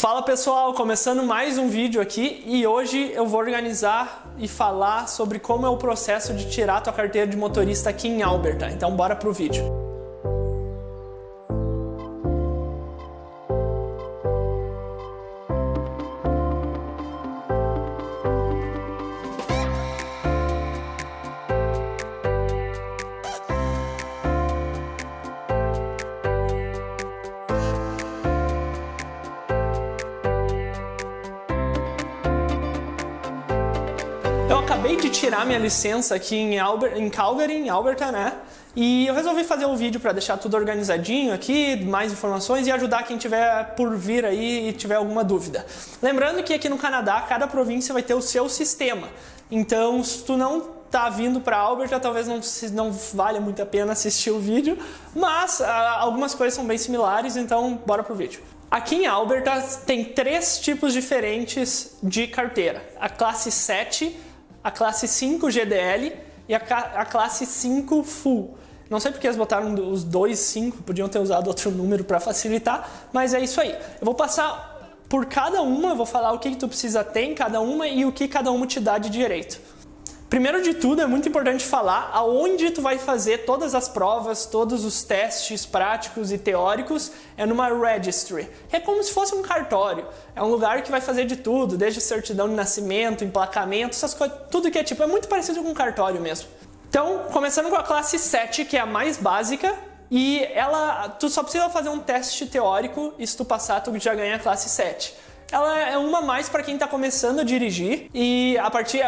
Fala pessoal, começando mais um vídeo aqui e hoje eu vou organizar e falar sobre como é o processo de tirar a tua carteira de motorista aqui em Alberta. Então bora pro vídeo. Eu acabei de tirar minha licença aqui em Calgary, em Alberta, né? E eu resolvi fazer um vídeo para deixar tudo organizadinho aqui, mais informações e ajudar quem tiver por vir aí e tiver alguma dúvida. Lembrando que aqui no Canadá, cada província vai ter o seu sistema. Então, se tu não tá vindo para Alberta, talvez não valha muito a pena assistir o vídeo, mas algumas coisas são bem similares, então bora pro vídeo. Aqui em Alberta tem 3 tipos diferentes de carteira. A classe 7, a classe 5 GDL e a classe 5 Full. Não sei porque eles botaram os 2 5, podiam ter usado outro número para facilitar, mas é isso aí. Eu vou passar por cada uma, eu vou falar o que tu precisa ter em cada uma e o que cada uma te dá de direito. Primeiro de tudo, é muito importante falar aonde tu vai fazer todas as provas, todos os testes práticos e teóricos, é numa registry. É como se fosse um cartório. É um lugar que vai fazer de tudo, desde certidão de nascimento, emplacamento, essas coisas, tudo que é tipo, é muito parecido com um cartório mesmo. Então, começando com a classe 7, que é a mais básica, e tu só precisa fazer um teste teórico e se tu passar, tu já ganha a classe 7. Ela é uma a mais para quem está começando a dirigir e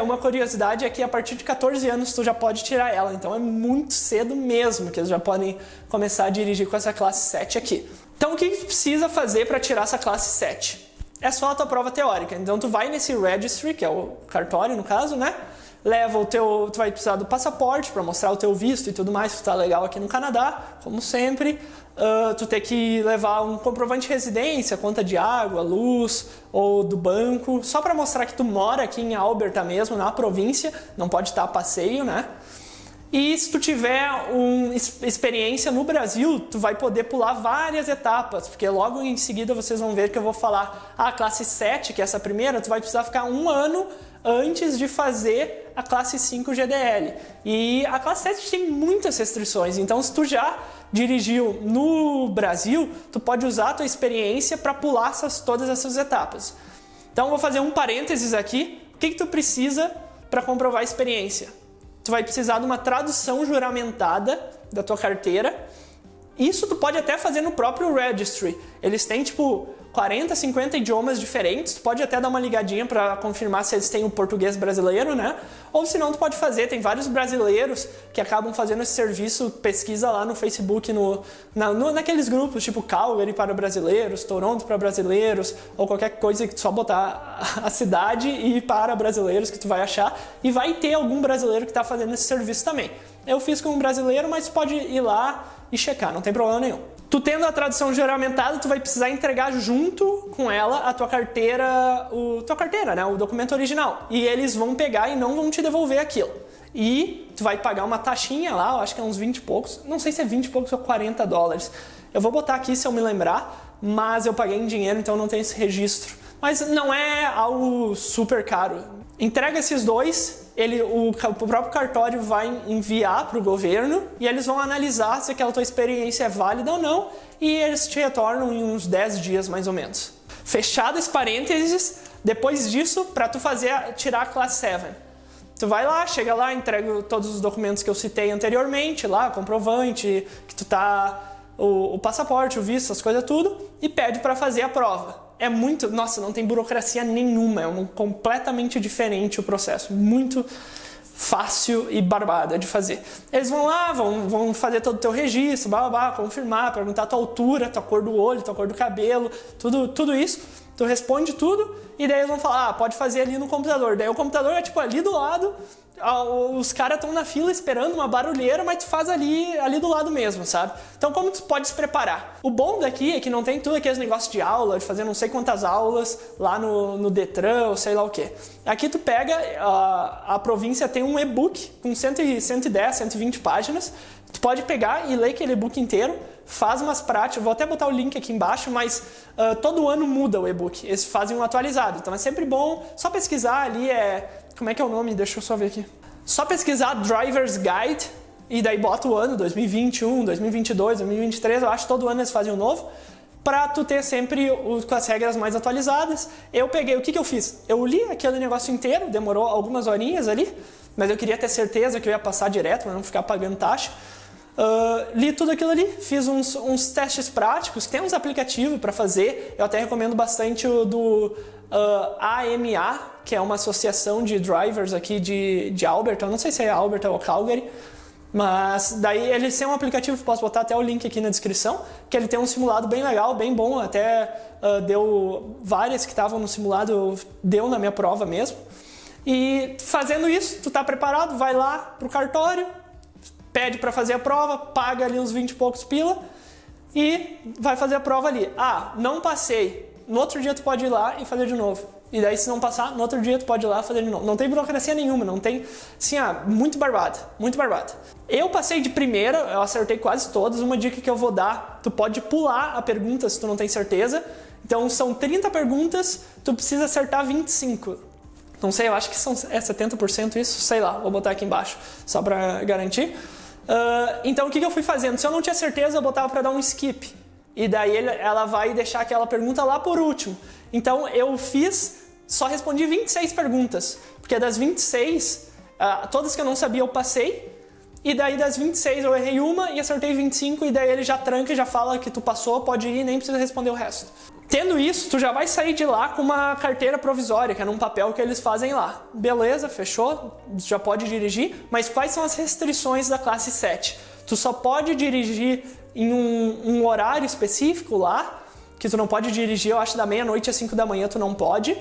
uma curiosidade é que a partir de 14 anos tu já pode tirar ela, então é muito cedo mesmo que eles já podem começar a dirigir com essa classe 7 aqui. Então o que tu precisa fazer para tirar essa classe 7? É só a tua prova teórica, então tu vai nesse registry, que é o cartório no caso, né? Tu vai precisar do passaporte para mostrar o teu visto e tudo mais, que está legal aqui no Canadá, como sempre. Tu tem que levar um comprovante de residência, conta de água, luz ou do banco, só para mostrar que tu mora aqui em Alberta mesmo, na província, não pode estar a passeio, né? E se tu tiver uma experiência no Brasil, tu vai poder pular várias etapas, porque logo em seguida vocês vão ver que eu vou falar a classe 7, que é essa primeira, tu vai precisar ficar 1 ano antes de fazer a classe 5 GDL. E a classe 7 tem muitas restrições, então se tu já dirigiu no Brasil, tu pode usar a tua experiência para pular todas essas etapas. Então vou fazer um parênteses aqui. O que tu precisa para comprovar a experiência? Tu vai precisar de uma tradução juramentada da tua carteira. Isso tu pode até fazer no próprio registry. Eles têm tipo 40, 50 idiomas diferentes. Tu pode até dar uma ligadinha para confirmar se eles têm o português brasileiro, né? Ou se não, tu pode fazer. Tem vários brasileiros que acabam fazendo esse serviço. Pesquisa lá no Facebook, naqueles grupos tipo Calgary para brasileiros, Toronto para brasileiros, ou qualquer coisa que tu só botar a cidade e para brasileiros que tu vai achar. E vai ter algum brasileiro que está fazendo esse serviço também. Eu fiz com um brasileiro, mas tu pode ir lá e checar, não tem problema nenhum. Tu tendo a tradução juramentada, tu vai precisar entregar junto com ela a tua carteira, né, o documento original. E eles vão pegar e não vão te devolver aquilo. E tu vai pagar uma taxinha lá, eu acho que é uns 20 e poucos, não sei se é 20 e poucos ou 40 dólares. Eu vou botar aqui se eu me lembrar, mas eu paguei em dinheiro, então não tem esse registro. Mas não é algo super caro. Entrega esses dois, o próprio cartório vai enviar para o governo e eles vão analisar se aquela tua experiência é válida ou não e eles te retornam em uns 10 dias mais ou menos. Fechado esse parênteses, depois disso, para tu tirar a classe 7. Tu vai lá, chega lá, entrega todos os documentos que eu citei anteriormente, lá, comprovante, que tu tá... o passaporte, o visto, as coisas tudo, e pede para fazer a prova. Nossa, não tem burocracia nenhuma, é completamente diferente o processo, muito fácil e barbada de fazer. Eles vão lá, vão fazer todo o teu registro, confirmar, perguntar a tua altura, tua cor do olho, tua cor do cabelo, tudo isso. Tu responde tudo e daí eles vão falar, pode fazer ali no computador. Daí o computador é tipo ali do lado, os caras estão na fila esperando uma barulheira, mas tu faz ali do lado mesmo, sabe? Então como tu pode se preparar? O bom daqui é que não tem tudo aqueles negócios de aula, de fazer não sei quantas aulas lá no Detran ou sei lá o que. Aqui tu pega, a província tem um e-book com 110, 120 páginas, tu pode pegar e ler aquele e-book inteiro, faz umas práticas, vou até botar o link aqui embaixo, mas todo ano muda o e-book, eles fazem um atualizado, então é sempre bom só pesquisar ali, como é que é o nome? Deixa eu só ver aqui. Só pesquisar Driver's Guide, e daí bota o ano, 2021, 2022, 2023, eu acho que todo ano eles fazem um novo, para tu ter sempre com as regras mais atualizadas. Eu peguei, o que eu fiz? Eu li aquele negócio inteiro, demorou algumas horinhas ali, mas eu queria ter certeza que eu ia passar direto, para não ficar pagando taxa. Li tudo aquilo ali, fiz uns testes práticos, tem uns aplicativos para fazer, eu até recomendo bastante o do AMA, que é uma associação de drivers aqui de Alberta, eu não sei se é Alberta ou Calgary, mas daí eles têm um aplicativo, posso botar até o link aqui na descrição, que ele tem um simulado bem legal, bem bom, até deu várias que estavam no simulado, deu na minha prova mesmo. E fazendo isso, tu tá preparado, vai lá pro cartório, pede para fazer a prova, paga ali uns 20 e poucos pila e vai fazer a prova ali. Ah, não passei, no outro dia tu pode ir lá e fazer de novo. E daí, se não passar, no outro dia tu pode ir lá fazer de novo. Não tem burocracia nenhuma, não tem... Assim, muito barbada, muito barbada. Eu passei de primeira, eu acertei quase todas. Uma dica que eu vou dar, tu pode pular a pergunta se tu não tem certeza. Então, são 30 perguntas, tu precisa acertar 25. Não sei, eu acho que são 70% isso, sei lá, vou botar aqui embaixo, só pra garantir. Então, o que eu fui fazendo? Se eu não tinha certeza, eu botava pra dar um skip. E daí ela vai deixar aquela pergunta lá por último. Então, eu só respondi 26 perguntas, porque das 26, todas que eu não sabia eu passei, e daí das 26 eu errei uma e acertei 25, e daí ele já tranca e já fala que tu passou, pode ir, nem precisa responder o resto. Tendo isso, tu já vai sair de lá com uma carteira provisória, que é num papel que eles fazem lá. Beleza, fechou, já pode dirigir, mas quais são as restrições da classe 7? Tu só pode dirigir em um horário específico lá, que tu não pode dirigir, eu acho, da meia-noite às 5 da manhã tu não pode.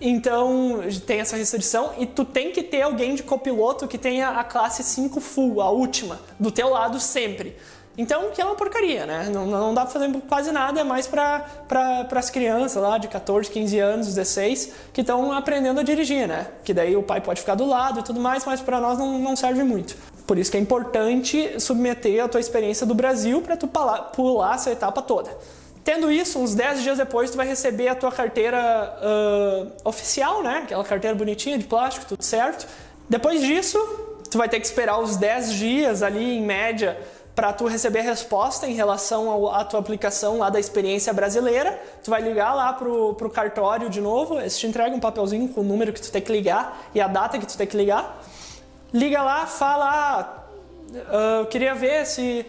Então, tem essa restrição e tu tem que ter alguém de copiloto que tenha a classe 5 full, a última, do teu lado sempre. Então, que é uma porcaria, né? Não dá pra fazer quase nada, é mais para as crianças lá de 14, 15 anos, 16, que estão aprendendo a dirigir, né? Que daí o pai pode ficar do lado e tudo mais, mas para nós não serve muito. Por isso que é importante submeter a tua experiência do Brasil para tu pular essa etapa toda. Tendo isso, uns 10 dias depois, tu vai receber a tua carteira oficial, né? Aquela carteira bonitinha de plástico, tudo certo. Depois disso, tu vai ter que esperar os 10 dias ali, em média, para tu receber a resposta em relação à tua aplicação lá da experiência brasileira. Tu vai ligar lá pro cartório de novo, eles te entregam um papelzinho com o número que tu tem que ligar e a data que tu tem que ligar. Liga lá, fala, eu queria ver se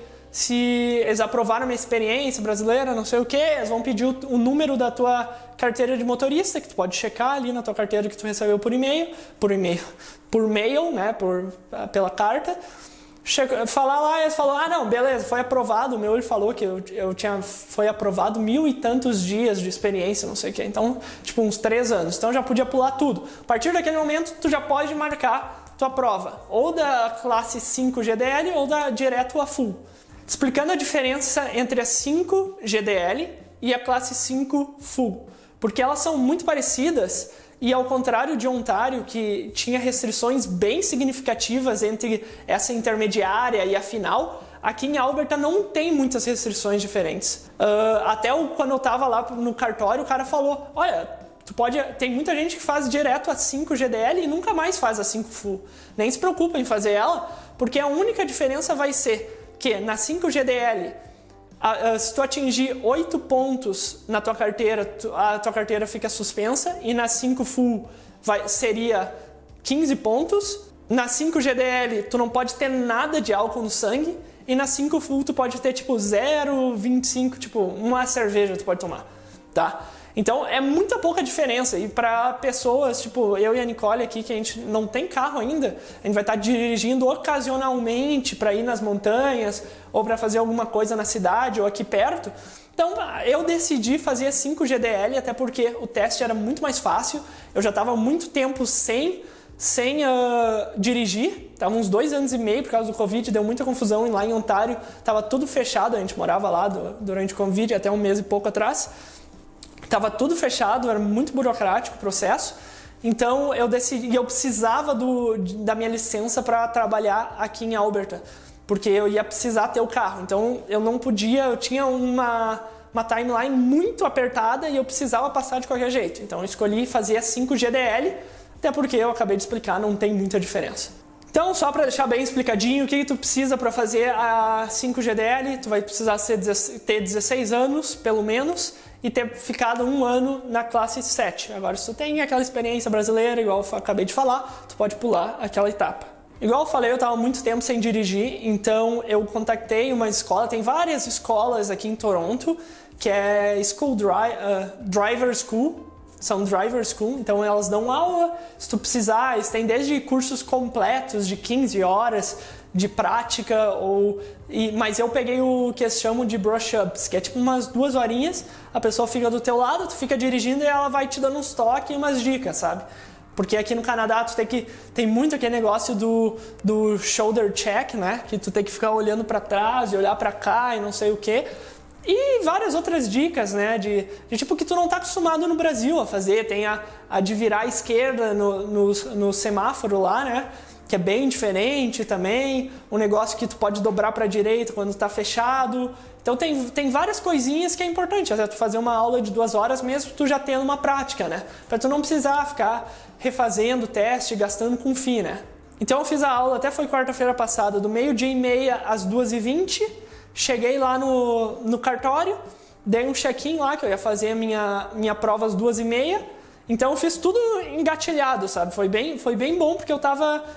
eles aprovaram minha experiência brasileira, não sei o que, eles vão pedir o número da tua carteira de motorista, que tu pode checar ali na tua carteira que tu recebeu por mail, né, pela carta. Falar lá, eles falaram, não, beleza, foi aprovado, o meu ele falou que foi aprovado 1000 e tantos dias de experiência, não sei o que, então, tipo, uns 3 anos, então já podia pular tudo. A partir daquele momento, tu já pode marcar tua prova, ou da classe 5 GDL ou direto a full. Explicando a diferença entre a 5 GDL e a classe 5 Full, porque elas são muito parecidas e, ao contrário de Ontário, que tinha restrições bem significativas entre essa intermediária e a final, aqui em Alberta não tem muitas restrições diferentes. Até quando eu estava lá no cartório, o cara falou, olha, tem muita gente que faz direto a 5 GDL e nunca mais faz a 5 Full. Nem se preocupa em fazer ela, porque a única diferença vai ser que na 5 GDL, se tu atingir 8 pontos na tua carteira, a tua carteira fica suspensa, e na 5 Full seria 15 pontos. Na 5 GDL, tu não pode ter nada de álcool no sangue, e na 5 Full tu pode ter tipo 0,25, tipo uma cerveja tu pode tomar, tá? Então é muita pouca diferença, e para pessoas, tipo eu e a Nicole aqui, que a gente não tem carro ainda, a gente vai estar dirigindo ocasionalmente para ir nas montanhas, ou para fazer alguma coisa na cidade ou aqui perto. Então eu decidi fazer 5 GDL, até porque o teste era muito mais fácil, eu já estava há muito tempo sem dirigir, estava uns 2 anos e meio por causa do Covid, deu muita confusão lá em Ontário, estava tudo fechado, a gente morava lá durante o Covid até um mês e pouco atrás. Estava tudo fechado, era muito burocrático o processo, então eu decidi, eu precisava da minha licença para trabalhar aqui em Alberta. porque eu ia precisar ter o carro. Então eu não podia, eu tinha uma timeline muito apertada e eu precisava passar de qualquer jeito. Então eu escolhi fazer a 5GDL, até porque eu acabei de explicar, não tem muita diferença. Então, só para deixar bem explicadinho, o que tu precisa para fazer a 5GDL, tu vai precisar ter 16 anos, pelo menos, e ter ficado 1 ano na classe 7. Agora, se tu tem aquela experiência brasileira, igual eu acabei de falar, tu pode pular aquela etapa. Igual eu falei, eu estava muito tempo sem dirigir, então eu contactei uma escola, tem várias escolas aqui em Toronto, que é Driver School, são Driver School, então elas dão aula, se tu precisar, eles têm desde cursos completos de 15 horas de prática, mas eu peguei o que eles chamam de brush-ups, que é tipo umas 2 horinhas, a pessoa fica do teu lado, tu fica dirigindo e ela vai te dando uns toques e umas dicas, sabe? Porque aqui no Canadá tu tem muito aquele negócio do shoulder check, né? Que tu tem que ficar olhando para trás e olhar para cá e não sei o quê. E várias outras dicas, né, de tipo que tu não tá acostumado no Brasil a fazer. Tem a de virar à esquerda no semáforo lá, né, que é bem diferente também. Um negócio que tu pode dobrar para a direita quando tá fechado. Então tem várias coisinhas que é importante. Até tu fazer uma aula de 2 horas mesmo, tu já tendo uma prática, né, para tu não precisar ficar refazendo o teste, gastando com fim, né. Então eu fiz a aula, até foi quarta-feira passada, do 12:30 às 2:20. Cheguei lá no cartório, dei um check-in lá, que eu ia fazer a minha prova às 2:30. Então eu fiz tudo engatilhado, sabe? Foi bem bom, porque eu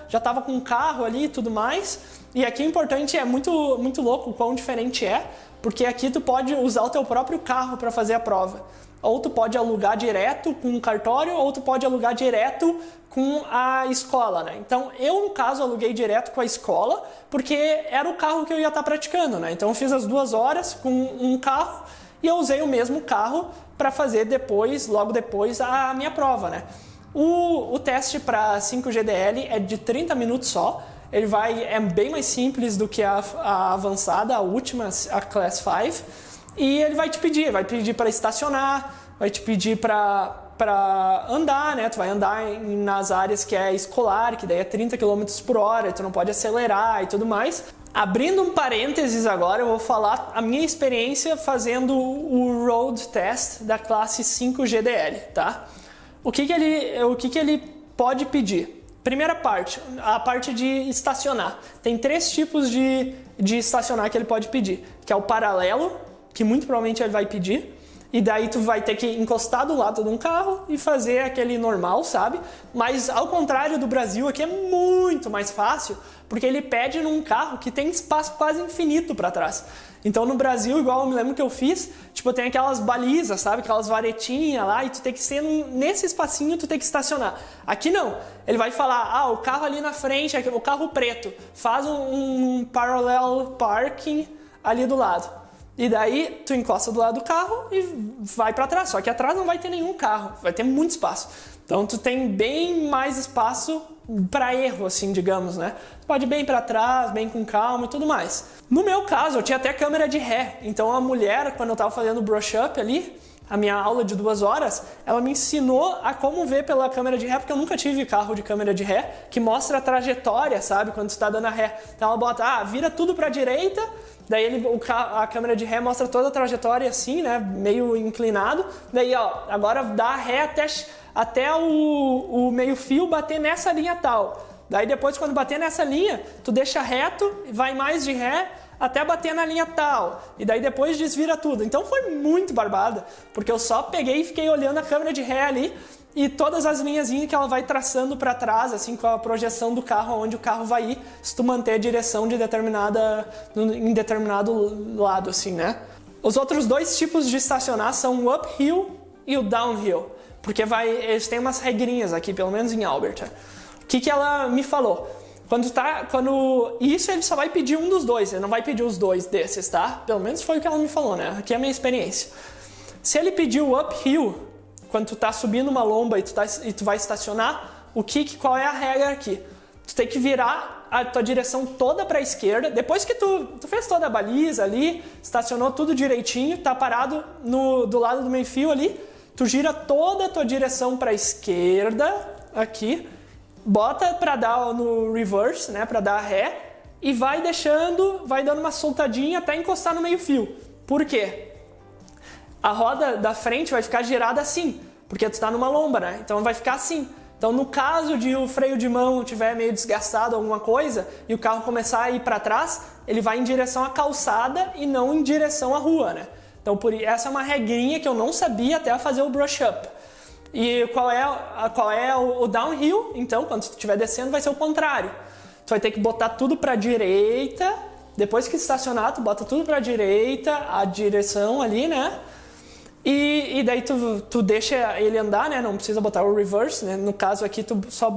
já tava com um carro ali e tudo mais. E aqui o importante, é muito, muito louco o quão diferente é, porque aqui tu pode usar o teu próprio carro para fazer a prova. Ou tu pode alugar direto com um cartório, ou tu pode alugar direto com a escola, né? Então, eu, no caso, aluguei direto com a escola, porque era o carro que eu ia estar praticando, né? Então, eu fiz as 2 horas com um carro e eu usei o mesmo carro para fazer logo depois, a minha prova, né? O teste para 5GDL é de 30 minutos só. É bem mais simples do que a avançada, a última, a Class 5. E ele vai te pedir para estacionar, vai te pedir para andar, né? Tu vai andar nas áreas que é escolar, que daí é 30 km por hora, tu não pode acelerar e tudo mais. Abrindo um parênteses agora, eu vou falar a minha experiência fazendo o road test da classe 5GDL, tá? O que ele pode pedir? Primeira parte, a parte de estacionar. Tem 3 tipos de estacionar que ele pode pedir, que é o paralelo, que muito provavelmente ele vai pedir, e daí tu vai ter que encostar do lado de um carro e fazer aquele normal, sabe? Mas ao contrário do Brasil, aqui é muito mais fácil, porque ele pede num carro que tem espaço quase infinito para trás. Então no Brasil, igual eu me lembro que eu fiz, tipo, tem aquelas balizas, sabe? Aquelas varetinhas lá, e tu tem que ser nesse espacinho, tu tem que estacionar. Aqui não, ele vai falar, o carro ali na frente, o carro preto, faz um parallel parking ali do lado. E daí tu encosta do lado do carro e vai para trás, só que atrás não vai ter nenhum carro, vai ter muito espaço. Então tu tem bem mais espaço para erro, assim, digamos, né? Tu pode ir bem para trás, bem com calma e tudo mais. No meu caso, eu tinha até câmera de ré, então a mulher, quando eu tava fazendo o brush-up ali, a minha aula de 2 horas, ela me ensinou a como ver pela câmera de ré, porque eu nunca tive carro de câmera de ré, que mostra a trajetória, sabe? Quando tu tá dando a ré. Então ela bota, vira tudo pra direita, daí a câmera de ré mostra toda a trajetória assim, né? Meio inclinado. Daí, agora dá a ré até o meio fio bater nessa linha tal. Daí depois, quando bater nessa linha, tu deixa reto, vai mais de ré, até bater na linha tal, e daí depois desvira tudo. Então foi muito barbada, porque eu só peguei e fiquei olhando a câmera de ré ali, e todas as linhazinhas que ela vai traçando para trás, assim, com a projeção do carro, onde o carro vai ir, se tu manter a direção em determinado lado, assim, né? Os outros 2 tipos de estacionar são o uphill e o downhill, porque eles têm umas regrinhas aqui, pelo menos em Alberta. O que ela me falou? Isso ele só vai pedir um dos 2, ele não vai pedir os 2 desses, tá? Pelo menos foi o que ela me falou, né? Aqui é a minha experiência. Se ele pedir o uphill, quando tu tá subindo uma lomba e tu vai estacionar, qual é a regra aqui? Tu tem que virar a tua direção toda para a esquerda, depois que tu fez toda a baliza ali, estacionou tudo direitinho, tá parado do lado do meio fio ali, tu gira toda a tua direção para a esquerda, aqui, bota para dar no reverse, né, para dar ré, e vai deixando, vai dando uma soltadinha até encostar no meio fio. Por quê? A roda da frente vai ficar girada assim, porque tu está numa lomba, né? Então vai ficar assim. Então no caso de o freio de mão estiver meio desgastado alguma coisa e o carro começar a ir para trás, ele vai em direção à calçada e não em direção à rua, né? Então essa é uma regrinha que eu não sabia até fazer o brush up. E qual é o downhill? Então quando tu estiver descendo vai ser o contrário. Tu vai ter que botar tudo para a direita, depois que estacionar tu bota tudo para a direita, a direção ali, né? E daí tu deixa ele andar, né? Não precisa botar o reverse, né? No caso aqui tu só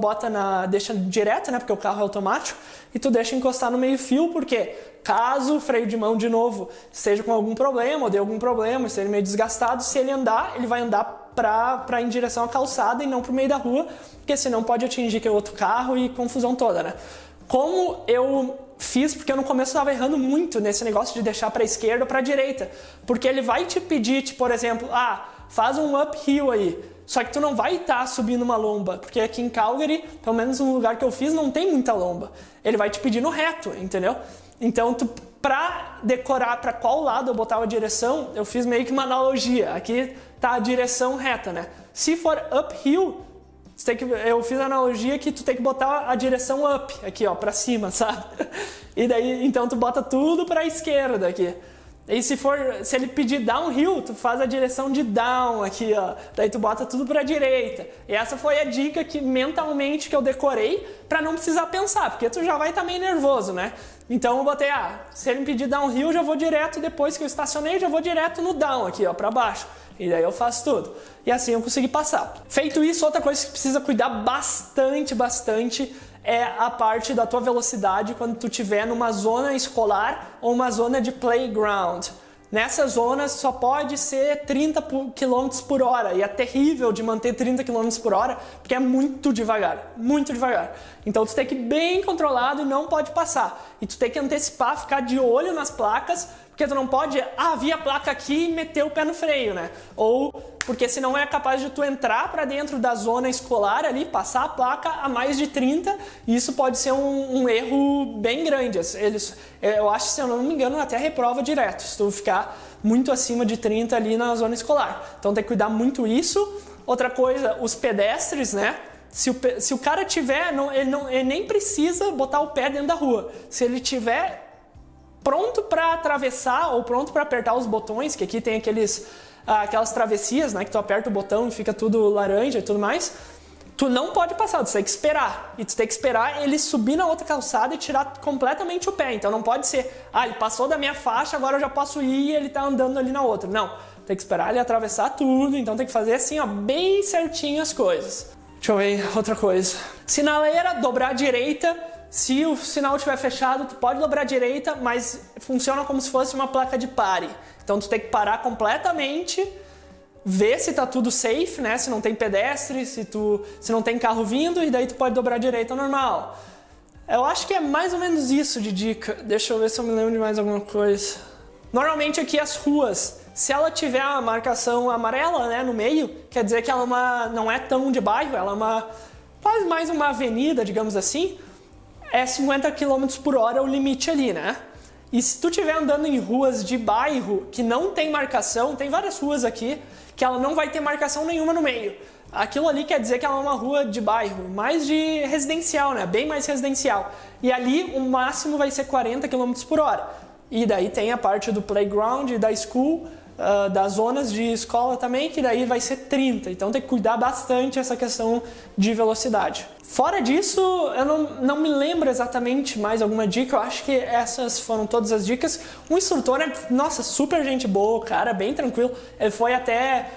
deixa direto, né? Porque o carro é automático. E tu deixa encostar no meio fio, porque caso o freio de mão de novo esteja com algum problema, ou dê algum problema, esteja meio desgastado, se ele andar, ele vai andar em direção à calçada e não pro meio da rua, porque senão pode atingir que outro carro e confusão toda, né? Como eu fiz, porque eu no começo estava errando muito nesse negócio de deixar para a esquerda ou para a direita, porque ele vai te pedir, por exemplo, faz um uphill aí, só que tu não vai estar subindo uma lomba, porque aqui em Calgary, pelo menos no lugar que eu fiz, não tem muita lomba. Ele vai te pedir no reto, entendeu? Então, para decorar para qual lado eu botava a direção, eu fiz meio que uma analogia. Aqui tá a direção reta, né? Se for uphill, eu fiz a analogia que tu tem que botar a direção up, aqui ó, pra cima, sabe? E daí, então tu bota tudo pra esquerda aqui. E se ele pedir downhill, tu faz a direção de down aqui, ó. Daí tu bota tudo pra direita. E essa foi a dica que mentalmente que eu decorei pra não precisar pensar, porque tu já vai estar meio nervoso, né? Então eu botei, se ele me pedir downhill, eu já vou direto, depois que eu estacionei, já vou direto no down aqui, ó, pra baixo. E daí eu faço tudo. E assim eu consegui passar. Feito isso, outra coisa que precisa cuidar bastante é a parte da tua velocidade quando tu estiver numa zona escolar ou uma zona de playground. Nessas zonas só pode ser 30 km por hora e é terrível de manter 30 km por hora porque é muito devagar, muito devagar. Então tu tem que ir bem controlado e não pode passar. E tu tem que antecipar, ficar de olho nas placas, porque tu não pode, vi a placa aqui e meter o pé no freio, né? Ou porque senão é capaz de tu entrar para dentro da zona escolar ali, passar a placa a mais de 30, e isso pode ser um erro bem grande. Eu acho, se eu não me engano, até reprova direto, se tu ficar muito acima de 30 ali na zona escolar. Então tem que cuidar muito isso. Outra coisa, os pedestres, né? Se o cara tiver, ele nem precisa botar o pé dentro da rua. Se ele tiver pronto para atravessar ou pronto para apertar os botões, que aqui tem aquelas travessias, né, que tu aperta o botão e fica tudo laranja e tudo mais, tu não pode passar, tu tem que esperar. E tu tem que esperar ele subir na outra calçada e tirar completamente o pé. Então não pode ser, ele passou da minha faixa, agora eu já posso ir e ele tá andando ali na outra. Não, tem que esperar ele atravessar tudo, então tem que fazer assim, ó, bem certinho as coisas. Deixa eu ver outra coisa. Sinaleira, dobrar à direita. Se o sinal estiver fechado, tu pode dobrar à direita, mas funciona como se fosse uma placa de pare. Então tu tem que parar completamente, ver se tá tudo safe, né? Se não tem pedestre, se não tem carro vindo, e daí tu pode dobrar à direita normal. Eu acho que é mais ou menos isso de dica. Deixa eu ver se eu me lembro de mais alguma coisa. Normalmente aqui as ruas, se ela tiver a marcação amarela, né, no meio, quer dizer que ela não é tão de bairro, ela é quase mais uma avenida, digamos assim. É 50 km por hora o limite ali, né? E se tu estiver andando em ruas de bairro que não tem marcação, tem várias ruas aqui que ela não vai ter marcação nenhuma no meio. Aquilo ali quer dizer que ela é uma rua de bairro, mais de residencial, né? Bem mais residencial. E ali o máximo vai ser 40 km por hora. E daí tem a parte do playground, da school, das zonas de escola também, que daí vai ser 30. Então tem que cuidar bastante essa questão de velocidade. Fora disso, eu não me lembro exatamente mais alguma dica. Eu acho que essas foram todas as dicas. O instrutor é, nossa, super gente boa, cara, bem tranquilo. Ele foi até...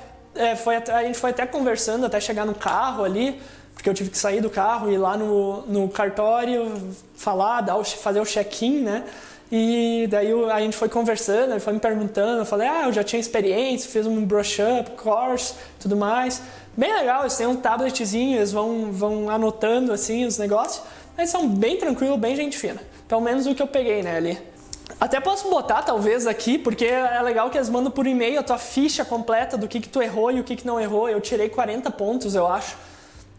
a gente foi até conversando até chegar no carro ali, porque eu tive que sair do carro e ir lá no cartório falar, fazer o check-in, né? E daí a gente foi conversando, ele foi me perguntando, eu falei, eu já tinha experiência, fiz um brush up, course, tudo mais. Bem legal, eles têm um tabletzinho, eles vão anotando assim os negócios, mas são bem tranquilos, bem gente fina. Pelo menos o que eu peguei, né, ali. Até posso botar, talvez, aqui, porque é legal que eles mandam por e-mail a tua ficha completa do que tu errou e o que não errou. Eu tirei 40 pontos, eu acho.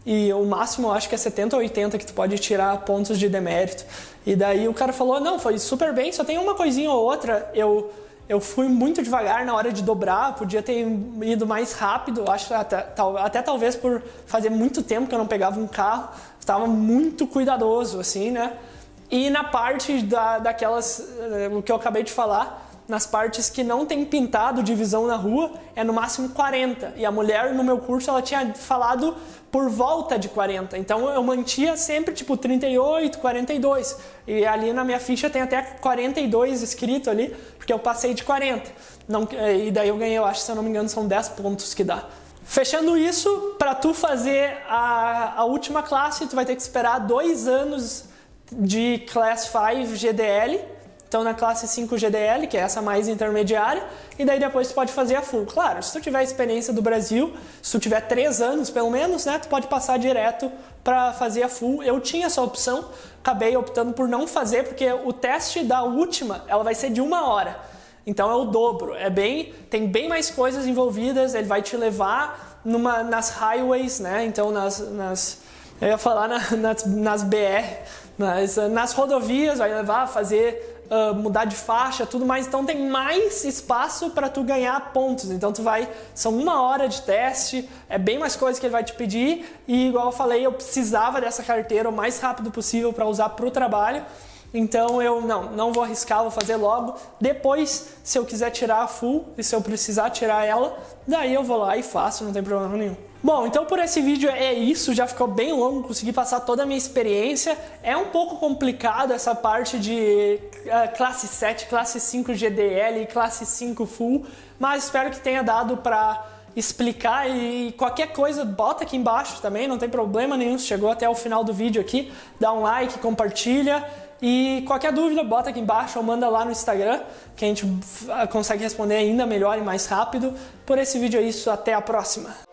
e o máximo eu acho que é 70 ou 80 que tu pode tirar pontos de demérito. E daí o cara falou, não, foi super bem, só tem uma coisinha ou outra, eu fui muito devagar na hora de dobrar, podia ter ido mais rápido, acho até talvez por fazer muito tempo que eu não pegava um carro, estava muito cuidadoso, assim, né? E na parte daquelas, o que eu acabei de falar, nas partes que não tem pintado divisão na rua, é no máximo 40. E a mulher no meu curso, ela tinha falado por volta de 40. Então eu mantia sempre tipo 38, 42. E ali na minha ficha tem até 42 escrito ali, porque eu passei de 40. Não, e daí eu ganhei, eu acho, se eu não me engano, são 10 pontos que dá. Fechando isso, para tu fazer a última classe, tu vai ter que esperar 2 anos de Class 5 GDL. Então na classe 5 GDL, que é essa mais intermediária, e daí depois tu pode fazer a full. Claro, se tu tiver experiência do Brasil, se tu tiver 3 anos pelo menos, né, tu pode passar direto para fazer a full. Eu tinha essa opção, acabei optando por não fazer, porque o teste da última, ela vai ser de 1 hora. Então é o dobro, tem bem mais coisas envolvidas, ele vai te levar nas highways, né, então eu ia falar nas BR, nas rodovias, vai levar a fazer... mudar de faixa, tudo mais, então tem mais espaço para tu ganhar pontos, então são 1 hora de teste, é bem mais coisa que ele vai te pedir, e igual eu falei, eu precisava dessa carteira o mais rápido possível para usar para o trabalho, então eu não vou arriscar, vou fazer logo, depois se eu quiser tirar a full, e se eu precisar tirar ela, daí eu vou lá e faço, não tem problema nenhum. Bom, então por esse vídeo é isso, já ficou bem longo, consegui passar toda a minha experiência. É um pouco complicado essa parte de classe 7, classe 5 GDL e classe 5 Full, mas espero que tenha dado para explicar, e qualquer coisa bota aqui embaixo também, não tem problema nenhum, se chegou até o final do vídeo aqui, dá um like, compartilha. E qualquer dúvida, bota aqui embaixo ou manda lá no Instagram, que a gente consegue responder ainda melhor e mais rápido. Por esse vídeo é isso, até a próxima!